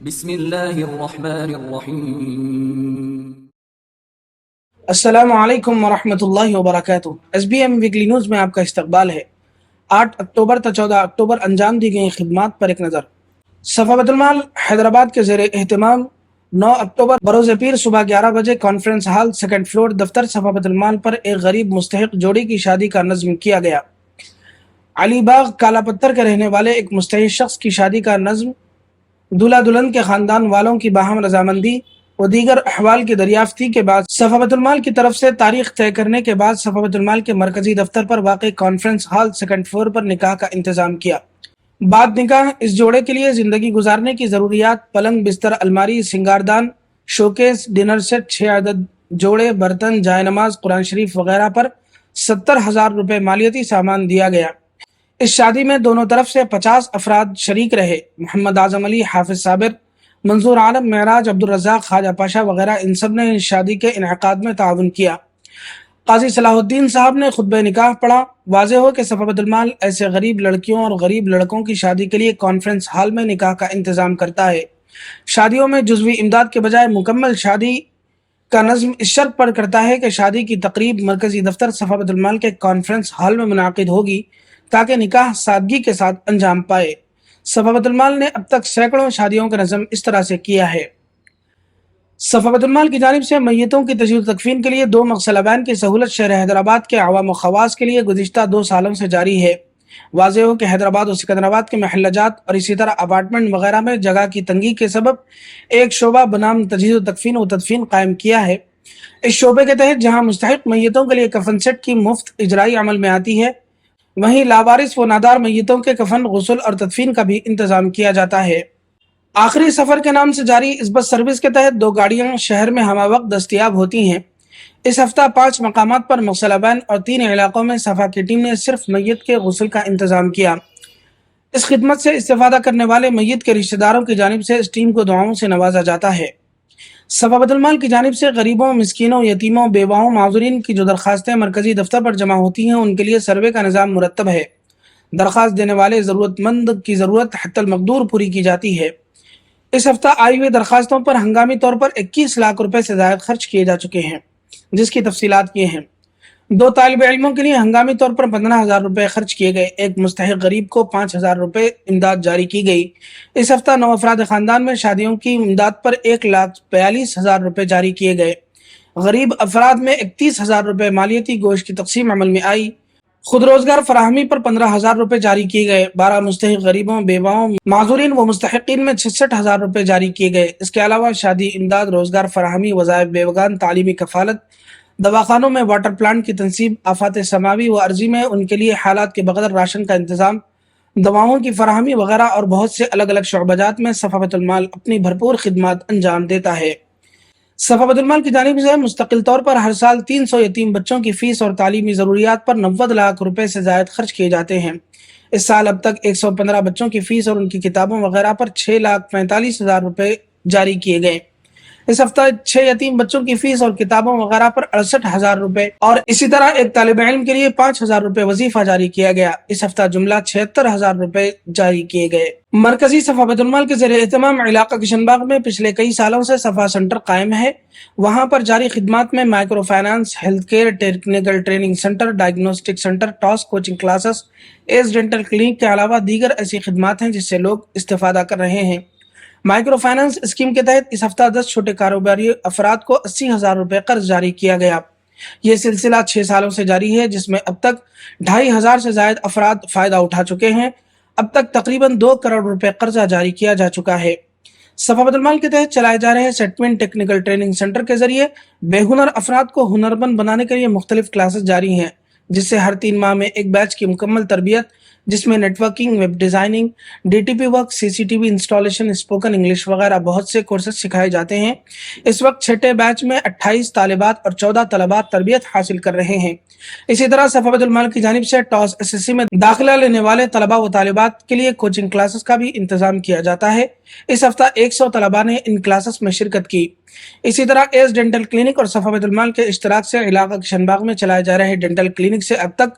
بسم اللہ الرحمن الرحیم۔ السلام علیکم ورحمۃ اللہ وبرکاتہ۔ S B M weekly news میں آپ کا استقبال ہے۔ 8 اکتوبر تا 14 اکتوبر انجام دی گئی خدمات پر ایک نظر۔ صفا بیت المال حیدرآباد کے زیر اہتمام 9 اکتوبر بروز پیر صبح 11 بجے کانفرنس ہال سیکنڈ فلور دفتر صفا بیت المال پر ایک غریب مستحق جوڑی کی شادی کا نظم کیا گیا۔ علی باغ کالا پتھر کے رہنے والے ایک مستحق شخص کی شادی کا نظم دولہا دلہن کے خاندان والوں کی باہم رضامندی و دیگر احوال کی دریافتی کے بعد صفا بیت المال کی طرف سے تاریخ طے کرنے کے بعد صفا بیت المال کے مرکزی دفتر پر واقع کانفرنس ہال سیکنڈ فلور پر نکاح کا انتظام کیا۔ بعد نکاح اس جوڑے کے لیے زندگی گزارنے کی ضروریات پلنگ، بستر، الماری، سنگاردان، شوکیس، ڈنر سیٹ، 6 عدد جوڑے برتن، جائے نماز، قرآن شریف وغیرہ پر 70,000 روپے مالیتی سامان دیا گیا۔ اس شادی میں دونوں طرف سے 50 افراد شریک رہے۔ محمد اعظم علی، حافظ صابر، منظور عالم، معراج، عبدالرزاق، خواجہ پاشا وغیرہ ان سب نے اس شادی کے انعقاد میں تعاون کیا۔ قاضی صلاح الدین صاحب نے خطبہ نکاح پڑھا۔ واضح ہو کہ صفا بیت المال ایسے غریب لڑکیوں اور غریب لڑکوں کی شادی کے لیے کانفرنس ہال میں نکاح کا انتظام کرتا ہے۔ شادیوں میں جزوی امداد کے بجائے مکمل شادی کا نظم اس شرط پر کرتا ہے کہ شادی کی تقریب مرکزی دفتر صفا بیت المال کے کانفرنس ہال میں منعقد ہوگی تاکہ نکاح سادگی کے ساتھ انجام پائے۔ صفا بیت المال نے اب تک سینکڑوں شادیوں کا نظم اس طرح سے کیا ہے۔ صفا بیت المال کی جانب سے میتوں کی تجہیز و تکفین کے لیے 2 مغسلہ بین کی سہولت شہر حیدرآباد کے عوام و خواص کے لیے گزشتہ 2 سالوں سے جاری ہے۔ واضح ہو کہ حیدرآباد و سکندرآباد کے محلہ جات اور اسی طرح اپارٹمنٹ وغیرہ میں جگہ کی تنگی کے سبب ایک شعبہ بنام تجہیز و تکفین و تدفین قائم کیا ہے۔ اس شعبے کے تحت جہاں مستحق میتوں کے لیے کفن سیٹ کی مفت اجرائی عمل میں آتی ہے، وہیں لاوارث و نادار میتوں کے کفن، غسل اور تدفین کا بھی انتظام کیا جاتا ہے۔ آخری سفر کے نام سے جاری اس بس سروس کے تحت 2 گاڑیاں شہر میں ہمہ وقت دستیاب ہوتی ہیں۔ اس ہفتہ 5 مقامات پر مغسلہ بین اور 3 علاقوں میں صفا کی ٹیم نے صرف میت کے غسل کا انتظام کیا۔ اس خدمت سے استفادہ کرنے والے میت کے رشتہ داروں کی جانب سے اس ٹیم کو دعاؤں سے نوازا جاتا ہے۔ صفا بیت المال کی جانب سے غریبوں، مسکینوں، یتیموں، بیواؤں، معذورین کی جو درخواستیں مرکزی دفتر پر جمع ہوتی ہیں ان کے لیے سروے کا نظام مرتب ہے۔ درخواست دینے والے ضرورت مند کی ضرورت حتی المقدور پوری کی جاتی ہے۔ اس ہفتہ آئی ہوئی درخواستوں پر ہنگامی طور پر 21 لاکھ روپے سے زائد خرچ کیے جا چکے ہیں، جس کی تفصیلات یہ ہیں۔ 2 طالب علموں کے لیے ہنگامی طور پر 15,000 روپے خرچ کیے گئے۔ ایک مستحق غریب کو 5,000 روپے امداد جاری کی گئی۔ اس ہفتہ 9 افراد خاندان میں شادیوں کی امداد پر 1,42,000 روپے جاری کیے گئے۔ غریب افراد میں 31,000 روپے مالیتی گوشت کی تقسیم عمل میں آئی۔ خود روزگار فراہمی پر 15,000 روپے جاری کیے گئے۔ 12 مستحق غریبوں، بیواؤں، معذورین و مستحقین میں 66,000 روپے جاری کیے گئے۔ اس کے علاوہ شادی امداد، روزگار فراہمی، وظائف بیوگان، تعلیمی کفالت، دواخانوں میں واٹر پلانٹ کی تنصیب، آفات سماوی و ارضی میں ان کے لیے حالات کے بقدر راشن کا انتظام، دواؤں کی فراہمی وغیرہ اور بہت سے الگ الگ شعبہ جات میں صفا بیت المال اپنی بھرپور خدمات انجام دیتا ہے۔ صفا بیت المال کی جانب سے مستقل طور پر ہر سال 300 یتیم بچوں کی فیس اور تعلیمی ضروریات پر 90 لاکھ روپے سے زائد خرچ کیے جاتے ہیں۔ اس سال اب تک 115 بچوں کی فیس اور ان کی کتابوں وغیرہ پر 6,45,000 روپے جاری کیے گئے۔ اس ہفتہ 6 یتیم بچوں کی فیس اور کتابوں وغیرہ پر 68,000 روپے اور اسی طرح ایک طالب علم کے لیے 5,000 روپے وظیفہ جاری کیا گیا۔ اس ہفتہ جملہ 76,000 روپے جاری کیے گئے۔ مرکزی صفا بیت المال کے زیر اہتمام علاقہ کشن باغ میں پچھلے کئی سالوں سے صفا سینٹر قائم ہے۔ وہاں پر جاری خدمات میں micro finance, health care, technical training centre, diagnostic centre, toss coaching classes, S dental clinic کے علاوہ دیگر ایسی خدمات ہیں جس سے لوگ استفادہ کر رہے ہیں۔ مائکرو فائنانس اسکیم کے تحت اس ہفتہ 10 چھوٹے کاروباری افراد کو 80,000 روپے قرض جاری کیا گیا۔ یہ سلسلہ 6 سالوں سے جاری ہے، جس میں اب تک 2,500 سے زائد افراد فائدہ اٹھا چکے ہیں۔ اب تک تقریباً 2 کروڑ روپے قرضہ جاری کیا جا چکا ہے۔ صفا بیت المال کے تحت چلائے جا رہے سیٹمنٹ ٹیکنیکل ٹریننگ سینٹر کے ذریعے بے ہنر افراد کو ہنرمند بنانے کے لیے مختلف کلاسز جاری ہیں، جس سے ہر 3 ماہ میں ایک بیچ کی مکمل تربیت، جس میں networking, web designing, D T P work, C C T V installation, spoken English وغیرہ بہت سے کورسز سکھائے جاتے ہیں۔ اس وقت چھٹے بیچ میں 28 طالبات اور 14 طلبات تربیت حاصل کر رہے ہیں۔ اسی طرح صفا بیت المال کی جانب سے ٹاس ایس ایس سی میں داخلہ لینے والے طلباء و طالبات کے لیے کوچنگ کلاسز کا بھی انتظام کیا جاتا ہے۔ اس ہفتہ 100 طلباء نے ان کلاسز میں شرکت کی۔ اسی طرح ایس ڈینٹل کلینک اور صفا بیت المال کے اشتراک سے علاقہ کشن باغ میں چلائے جا رہے ڈینٹل کلینک سے اب تک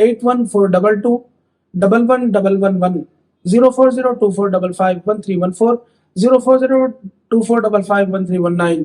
8142 111111 04024551314 04024551319।